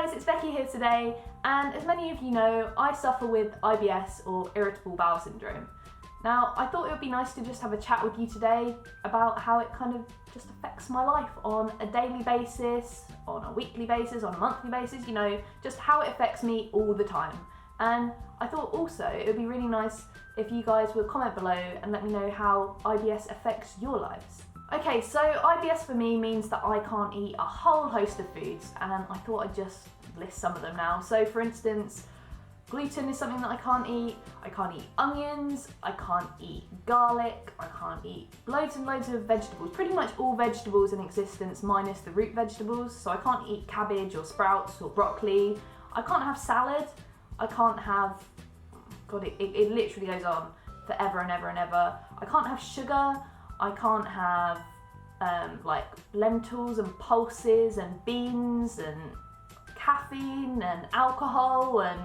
guys, it's Becky here today, and as many of you know, I suffer with IBS or irritable bowel syndrome. Now, I thought it would be nice to just have a chat with you today about how it kind of just affects my life on a daily basis, on a weekly basis, on a monthly basis, you know, just how it affects me all the time. And I thought also it would be really nice if you guys would comment below and let me know how IBS affects your lives. Okay, so IBS for me means that I can't eat a whole host of foods, and I thought I'd just list some of them now. So for instance, gluten is something that I can't eat onions, I can't eat garlic, I can't eat loads and loads of vegetables, pretty much all vegetables in existence minus the root vegetables. So I can't eat cabbage or sprouts or broccoli, I can't have salad, I can't have, God, it literally goes on forever and ever and ever. I can't have sugar, I can't have like lentils and pulses and beans and caffeine and alcohol and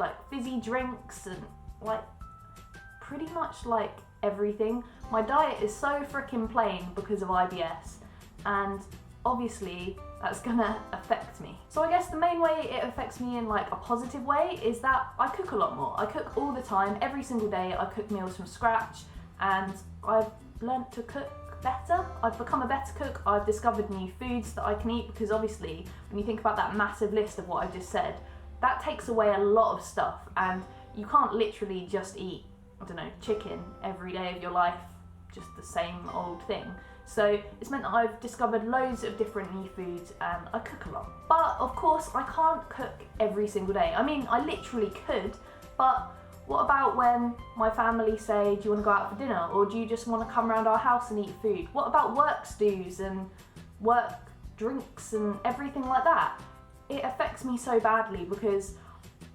like fizzy drinks and like pretty much like everything. My diet is so freaking plain because of IBS, and obviously that's gonna affect me. So I guess the main way it affects me in like a positive way is that I cook a lot more. I cook all the time, every single day. I cook meals from scratch, and I've learnt to cook better. I've become a better cook. I've discovered new foods that I can eat, because obviously when you think about that massive list of what I just said, that takes away a lot of stuff, and you can't literally just eat, I don't know, chicken every day of your life, just the same old thing. So it's meant that I've discovered loads of different new foods, and I cook a lot. But of course I can't cook every single day. I mean, I literally could, but what about when my family say, do you want to go out for dinner, or do you just want to come around our house and eat food? What about work stews and work drinks and everything like that? It affects me so badly because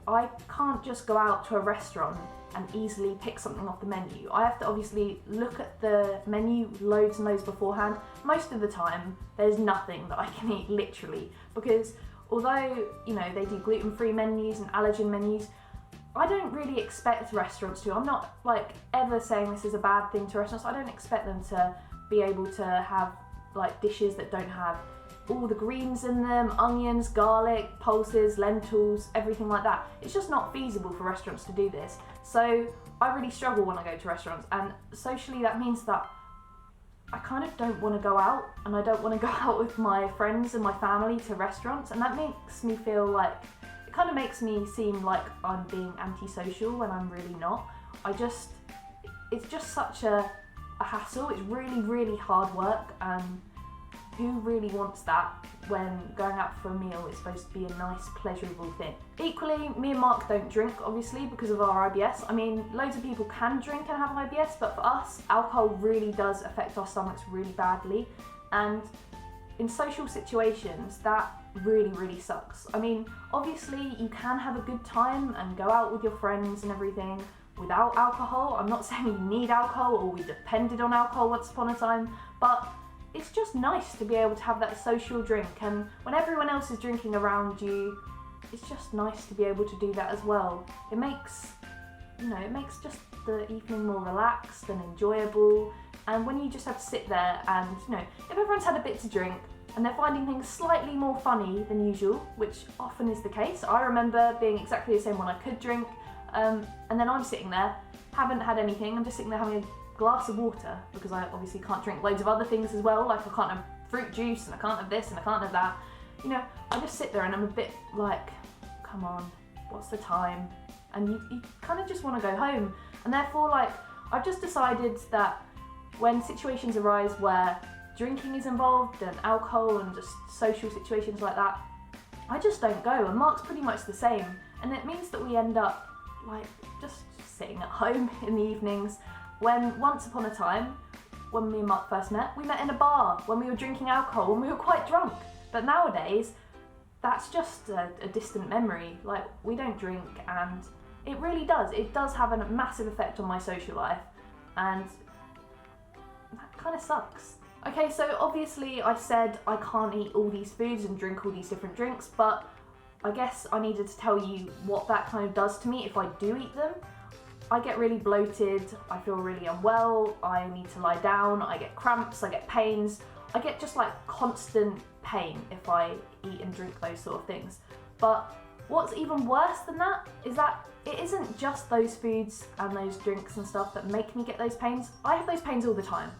I can't just go out to a restaurant and easily pick something off the menu. I have to obviously look at the menu loads and loads beforehand. Most of the time, there's nothing that I can eat, literally, because although, you know, they do gluten-free menus and allergen menus, I don't really expect restaurants to. I'm not like ever saying this is a bad thing to restaurants. I don't expect them to be able to have like dishes that don't have all the greens in them, onions, garlic, pulses, lentils, everything like that. It's just not feasible for restaurants to do this. So I really struggle when I go to restaurants, and socially that means that I kind of don't want to go out, and I don't want to go out with my friends and my family to restaurants, and that makes me feel like, it kind of makes me seem like I'm being antisocial when I'm really not. It's just such a hassle. It's really, really hard work, and who really wants that when going out for a meal is supposed to be a nice, pleasurable thing? Equally, me and Mark don't drink, obviously, because of our IBS. I mean, loads of people can drink and have IBS, but for us, alcohol really does affect our stomachs really badly. And in social situations, that really, really sucks. I mean, obviously, you can have a good time and go out with your friends and everything without alcohol. I'm not saying you need alcohol or we depended on alcohol once upon a time, but it's just nice to be able to have that social drink, and when everyone else is drinking around you, it's just nice to be able to do that as well. It makes, you know, it makes just the evening more relaxed and enjoyable. And when you just have to sit there and, you know, if everyone's had a bit to drink and they're finding things slightly more funny than usual, which often is the case. I remember being exactly the same when I could drink, and then I'm sitting there, haven't had anything, I'm just sitting there having a glass of water, because I obviously can't drink loads of other things as well, like I can't have fruit juice and I can't have this and I can't have that. You know, I just sit there and I'm a bit like, come on, what's the time? And you kind of just want to go home. And therefore, like, I've just decided that when situations arise where drinking is involved and alcohol and just social situations like that, I just don't go. And Mark's pretty much the same. And it means that we end up like just sitting at home in the evenings, when once upon a time, when me and Mark first met, we met in a bar when we were drinking alcohol, when we were quite drunk. But nowadays, that's just a distant memory. Like, we don't drink, and it does have a massive effect on my social life, and that kind of sucks. Okay, so obviously I said I can't eat all these foods and drink all these different drinks, but I guess I needed to tell you what that kind of does to me if I do eat them. I get really bloated, I feel really unwell, I need to lie down, I get cramps, I get pains. I get just like constant pain if I eat and drink those sort of things. But what's even worse than that is that it isn't just those foods and those drinks and stuff that make me get those pains. I have those pains all the time.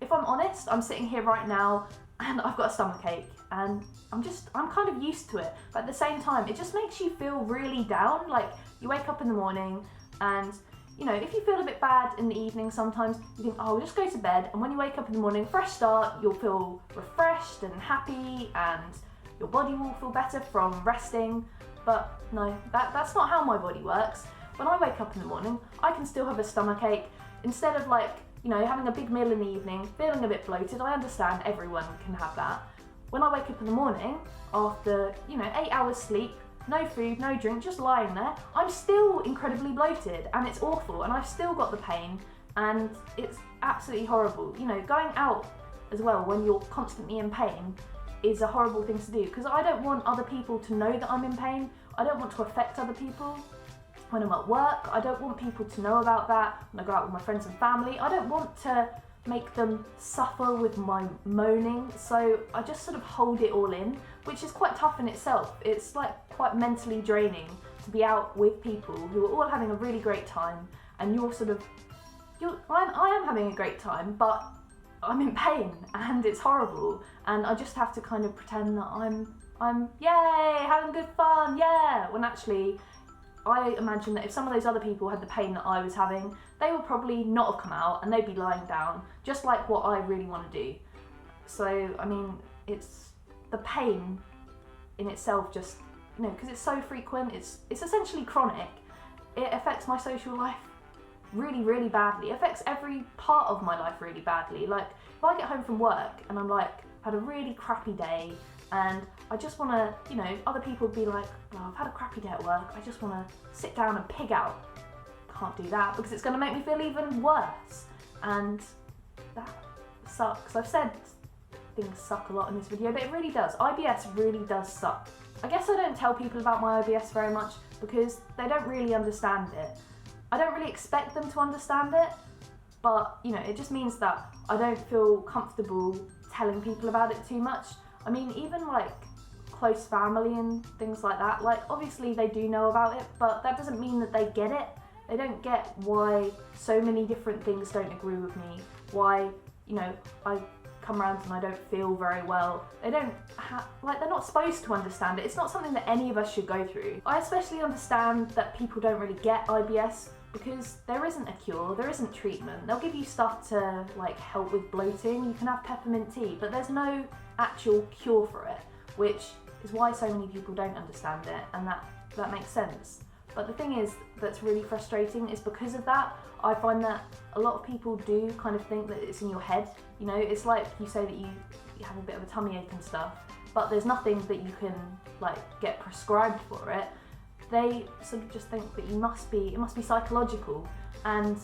If I'm honest, I'm sitting here right now and I've got a stomachache and I'm kind of used to it. But at the same time, it just makes you feel really down. Like you wake up in the morning and you know, if you feel a bit bad in the evening sometimes, you think, oh, we'll just go to bed. And when you wake up in the morning, fresh start, you'll feel refreshed and happy and your body will feel better from resting. But no, that's not how my body works. When I wake up in the morning, I can still have a stomachache. Instead of like, you know, having a big meal in the evening, feeling a bit bloated, I understand everyone can have that. When I wake up in the morning, after, you know, 8 hours sleep, no food, no drink, just lying there, I'm still incredibly bloated and it's awful and I've still got the pain and it's absolutely horrible. You know, going out as well when you're constantly in pain is a horrible thing to do because I don't want other people to know that I'm in pain. I don't want to affect other people. When I'm at work, I don't want people to know about that. When I go out with my friends and family, I don't want to make them suffer with my moaning, so I just sort of hold it all in, which is quite tough in itself. It's like quite mentally draining to be out with people who are all having a really great time and I am having a great time, but I'm in pain and it's horrible and I just have to kind of pretend that I'm yay, having good fun, yeah, when actually I imagine that if some of those other people had the pain that I was having, they would probably not have come out and they'd be lying down, just like what I really want to do. So, I mean, it's the pain in itself just, you know, because it's so frequent, it's essentially chronic. It affects my social life really, really badly. It affects every part of my life really badly. Like, if I get home from work and I'm like, had a really crappy day, and I just want to, you know, other people would be like, oh, I've had a crappy day at work, I just want to sit down and pig out. Can't do that because it's going to make me feel even worse. And that sucks. I've said things suck a lot in this video, but it really does. IBS really does suck. I guess I don't tell people about my IBS very much because they don't really understand it. I don't really expect them to understand it, but, you know, it just means that I don't feel comfortable telling people about it too much. I mean, even like close family and things like that, like obviously they do know about it, but that doesn't mean that they get it. They don't get why so many different things don't agree with me, why, you know, I come around and I don't feel very well. They don't like, they're not supposed to understand it. It's not something that any of us should go through. I especially understand that people don't really get IBS because there isn't a cure, there isn't treatment. They'll give you stuff to like help with bloating. You can have peppermint tea, but there's no actual cure for it, which is why so many people don't understand it, and that makes sense. But the thing is that's really frustrating is because of that, I find that a lot of people do kind of think that it's in your head. You know, it's like you say that you have a bit of a tummy ache and stuff, but there's nothing that you can like get prescribed for it. They sort of just think that it must be psychological, and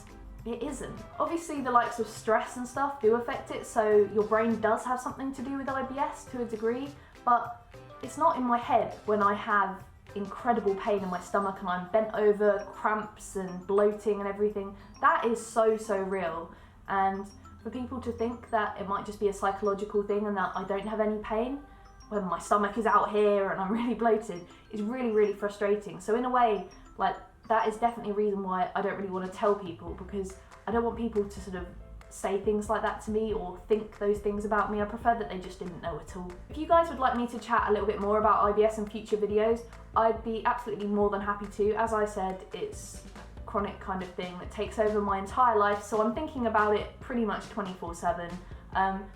it isn't. Obviously the likes of stress and stuff do affect it, so your brain does have something to do with IBS to a degree, but it's not in my head when I have incredible pain in my stomach and I'm bent over, cramps and bloating and everything. That is so real, and for people to think that it might just be a psychological thing and that I don't have any pain when my stomach is out here and I'm really bloated is really frustrating. So in a way, like, that is definitely a reason why I don't really want to tell people, because I don't want people to sort of say things like that to me or think those things about me. I prefer that they just didn't know at all. If you guys would like me to chat a little bit more about IBS in future videos, I'd be absolutely more than happy to. As I said, it's a chronic kind of thing that takes over my entire life, so I'm thinking about it pretty much 24/7.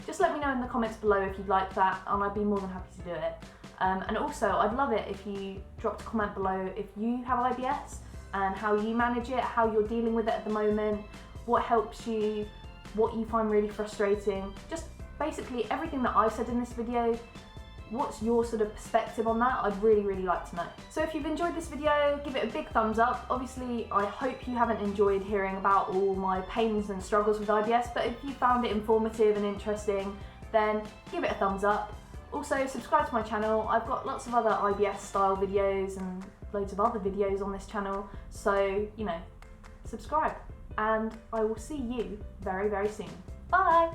Just let me know in the comments below if you'd like that, and I'd be more than happy to do it. And also, I'd love it if you dropped a comment below if you have IBS and how you manage it, how you're dealing with it at the moment, what helps you, what you find really frustrating, just basically everything that I've said in this video. What's your sort of perspective on that? I'd really like to know. So if you've enjoyed this video, give it a big thumbs up. Obviously, I hope you haven't enjoyed hearing about all my pains and struggles with IBS, but if you found it informative and interesting, then give it a thumbs up. Also, subscribe to my channel. I've got lots of other IBS style videos and loads of other videos on this channel, so, you know, subscribe. And I will see you very soon. Bye!